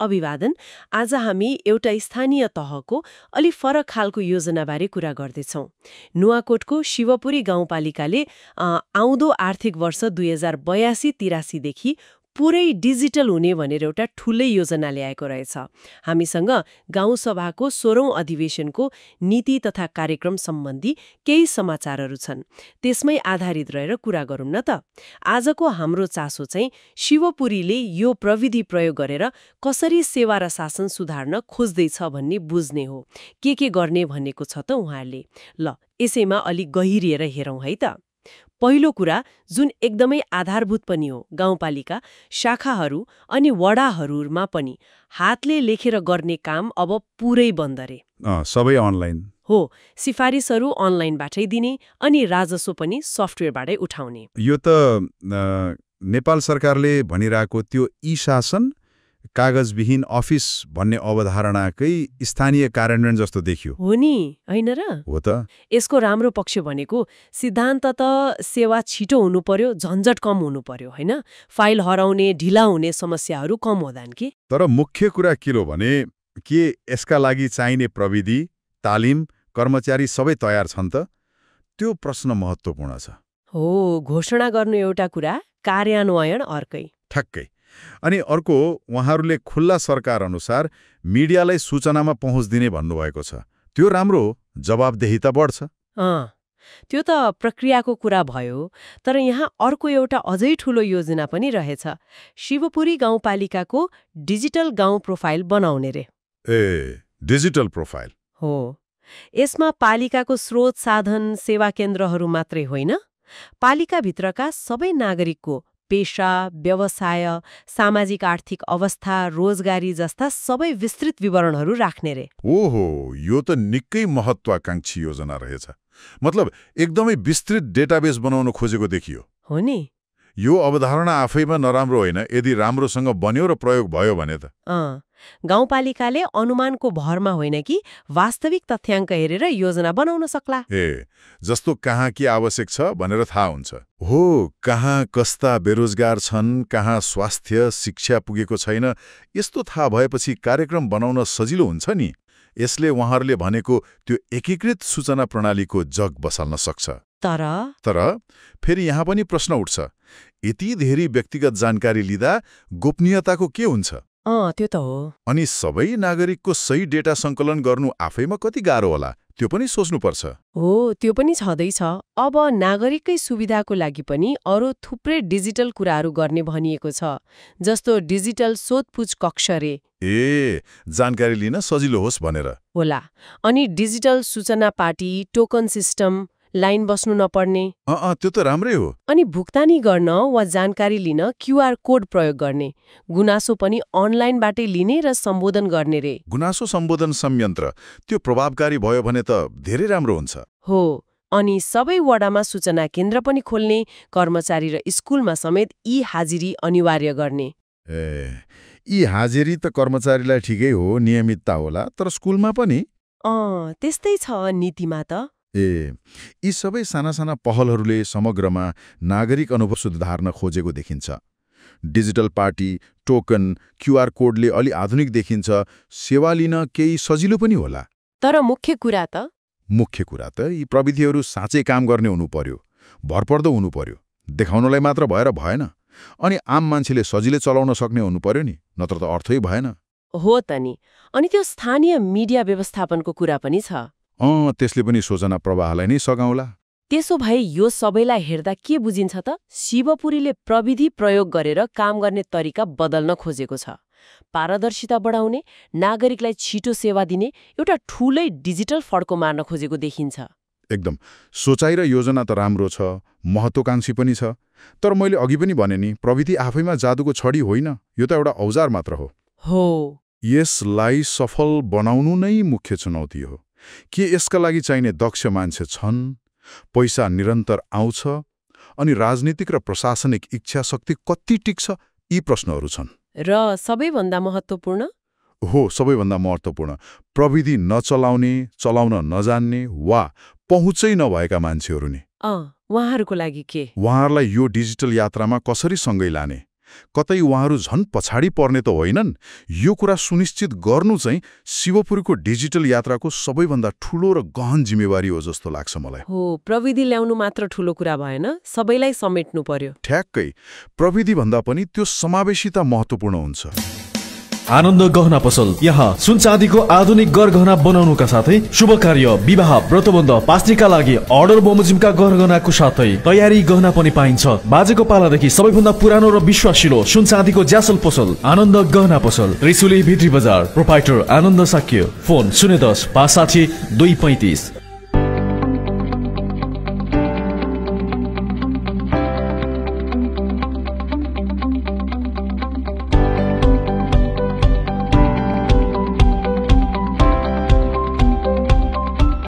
अभिवादन। आज हामी एउटा स्थानीय तहको अलि फरक खालको योजनाबारे कुरा गर्दैछौँ। नुवाकोटको शिवपुरी गाउँपालिकाले आउँदो आर्थिक वर्ष 2082-83 देखि पुरै डिजिटल हुने भनेर एउटा ठूलै योजना ल्याएको रहेछ। हामीसँग गाउँसभाको 16औं अधिवेशनको नीति तथा कार्यक्रम सम्बन्धी केही समाचारहरू छन्। त्यसमै आधारित रहेर कुरा गरौँ न त। आजको हाम्रो चासो चाहिँ शिवपुरीले यो प्रविधि प्रयोग गरेर कसरी सेवा र शासन सुधार्न खोज्दैछ भन्ने बुझ्ने हो। के गर्ने भनेको छ त उहाँहरूले। ल यसैमा अलि गहिरिएर हेरौँ है त। पहिलो कुरा जुन एकदमै आधारभूत पनि हो, गाउँपालिका शाखाहरू अनि वडाहरूमा पनि हातले लेखेर गर्ने काम अब पुरै बन्द रे। सबै अनलाइन हो। सिफारिसहरू अनलाइनबाटै दिने अनि राजस्व पनि सफ्टवेयरबाटै उठाउने। यो त नेपाल सरकारले भनिरहेको त्यो ई-शासन कागजविहीन अफिस भन्ने अवधारणाकै स्थानीय कार्यान्वयन जस्तो देखियो। हो नि, होइन र? हो त। यसको राम्रो पक्ष भनेको सिद्धान्त त सेवा छिटो हुनु पर्यो, झन्झट कम हुनु पर्यो, होइन? फाइल हराउने, ढिला हुने समस्याहरू कम होलान् कि। तर मुख्य कुरा के हो भने के यसका लागि चाहिने प्रविधि, तालिम, कर्मचारी सबै तयार छन् त? त्यो प्रश्न महत्त्वपूर्ण छ। हो, घोषणा गर्नु एउटा कुरा, कार्यान्वयन अर्कै। ठ्याक्कै। अनि अर्को, उहाँहरूले खुल्ला सरकार अनुसार मिडियालाई सूचनामा पहुँच दिने भन्नुभएको छ। त्यो राम्रो हो, जवाबदेहिता बढ्छ। त्यो त प्रक्रियाको कुरा भयो। तर यहाँ अर्को एउटा अझै ठूलो योजना पनि रहेछ। शिवपुरी गाउँपालिकाको डिजिटल गाउँ प्रोफाइल बनाउने रे। Digital profile? हो। यसमा पालिकाको स्रोत साधन सेवा केन्द्रहरू मात्रै होइन, पालिकाभित्रका सबै नागरिकको पेशा, व्यवसाय, सामाजिक आर्थिक अवस्था, रोजगारी जस्ता सबै विस्तृत विवरणहरू राख्ने रे। ओहो, यो त निकै महत्वाकांक्षी योजना रहेछ। मतलब एकदमै विस्तृत डेटाबेस बनाउन खोजेको देखियो। हो नि। यो अवधारणा आफैमा नराम्रो होइन, यदि राम्रोसँग बन्यो र प्रयोग भयो भने त। गाउँपालिकाले अनुमानको भरमा होइन कि वास्तविक तथ्याङ्क हेरेर योजना बनाउन सक्ला। जस्तो कहाँ के आवश्यक छ भनेर थाहा हुन्छ। हो, कहाँ कस्ता बेरोजगार छन्, कहाँ स्वास्थ्य शिक्षा पुगेको छैन, यस्तो थाहा भएपछि कार्यक्रम बनाउन सजिलो हुन्छ नि। यसले उहाँहरूले भनेको त्यो एकीकृत सूचना प्रणालीको जग बसाल्न सक्छ। तर फेरि यहाँ पनि प्रश्न उठ्छ, यति धेरै व्यक्तिगत जानकारी लिँदा गोपनीयताको के हुन्छ? त्यो त हो। अनि सबै नागरिकको सही डेटा सङ्कलन गर्नु आफैमा कति गाह्रो होला, त्यो पनि सोच्नुपर्छ। हो, त्यो पनि छँदैछ। अब नागरिककै सुविधाको लागि पनि अरू थुप्रै डिजिटल कुराहरू गर्ने भनिएको छ, जस्तो डिजिटल सोधपुछ कक्ष रे। जानकारी लिन सजिलो होस् भनेर होला। अनि डिजिटल सूचना पाटी, टोकन सिस्टम, लाइन बस्नु नपर्ने। त्यो त राम्रै हो। अनि भुक्तानी गर्न वा जानकारी लिन क्यूआर कोड प्रयोग गर्ने, गुनासो पनि अनलाइनबाटै लिने र सम्बोधन गर्ने रे। गुनासो सम्बोधन संयन्त्र, त्यो प्रभावकारी भयो भने त धेरै राम्रो हुन्छ। हो। अनि सबै वडामा सूचना केन्द्र पनि खोल्ने, कर्मचारी र स्कुलमा समेत ई-हाजिरी अनिवार्य गर्ने। ई-हाजिरी त कर्मचारीलाई ठिकै हो, नियमितता होला, तर स्कुलमा पनि? त्यस्तै छ नीतिमा त। यी सबै साना साना पहलहरूले समग्रमा नागरिक अनुभव सुधार्न खोजेको देखिन्छ। डिजिटल पार्टी, टोकन, क्यूआर कोडले अलि आधुनिक देखिन्छ, सेवा लिन केही सजिलो पनि होला। तर मुख्य कुरा त यी प्रविधिहरू साँच्चै काम गर्ने हुनु पर्यो, भरपर्दो हुनु पर्यो। देखाउनलाई मात्र भएर भएन। अनि आम मान्छेले सजिलै चलाउन सक्ने हुनु पर्यो नि, नत्र त अर्थै भएन। हो त नि। अनि त्यो स्थानीय मिडिया व्यवस्थापनको कुरा पनि छ। त्यसले पनि सूचना प्रवाहलाई नै सघाउला। त्यसो भए यो सबैलाई हेर्दा के बुझिन्छ त? शिवपुरीले प्रविधि प्रयोग गरेर काम गर्ने तरिका बदल्न खोजेको छ। पारदर्शिता बढाउने, नागरिकलाई छिटो सेवा दिने एउटा ठूलै डिजिटल फड्को मार्न खोजेको देखिन्छ। एकदम। सोचाइ र योजना त राम्रो छ, महत्वाकांक्षी पनि छ। तर मैले अघि पनि भने नि, प्रविधि आफैमा जादुको छडी होइन, यो त एउटा औजार मात्र हो। यसलाई सफल बनाउनु नै मुख्य चुनौती हो। के यसका लागि चाहिने दक्ष मान्छे छन्, पैसा निरन्तर आउँछ, अनि राजनीतिक र प्रशासनिक इच्छा शक्ति कति टिक्छ, यी प्रश्नहरू छन्। र सबैभन्दा महत्त्वपूर्ण? हो, सबैभन्दा महत्त्वपूर्ण, प्रविधि नचलाउने, चलाउन नजान्ने वा पहुँचै नभएका मान्छेहरू नि। उहाँहरूको लागि के? उहाँहरूलाई यो डिजिटल यात्रामा कसरी सँगै लाने? कतै उहाँहरू झन् पछाडि पर्ने त होइनन्? यो कुरा सुनिश्चित गर्नु चाहिँ शिवपुरीको डिजिटल यात्राको सबैभन्दा ठूलो र गहन जिम्मेवारी हो जस्तो लाग्छ मलाई। हो, प्रविधि ल्याउनु मात्र ठूलो कुरा भएन, सबैलाई समेट्नु पर्यो। ठ्याक्कै, प्रविधि भन्दा पनि त्यो समावेशिता महत्त्वपूर्ण हुन्छ। आनन्द गहना पसल यहाँ सुन चाँदीको आधुनिक गरगहना बनाउनुका साथै शुभ कार्य, विवाह, व्रतबन्ध, पास्ट्रीका लागि अर्डर बमोजिमका गरगहनाको साथै तयारी गहना पनि पाइन्छ। बाजेको पालादेखि सबैभन्दा पुरानो र विश्वासिलो सुन चाँदीको ज्यासल पसल आनन्द गहना पसल, त्रिशुली भित्री बजार, प्रोपाइटर आनन्द साक्य। फोन 010 560 235।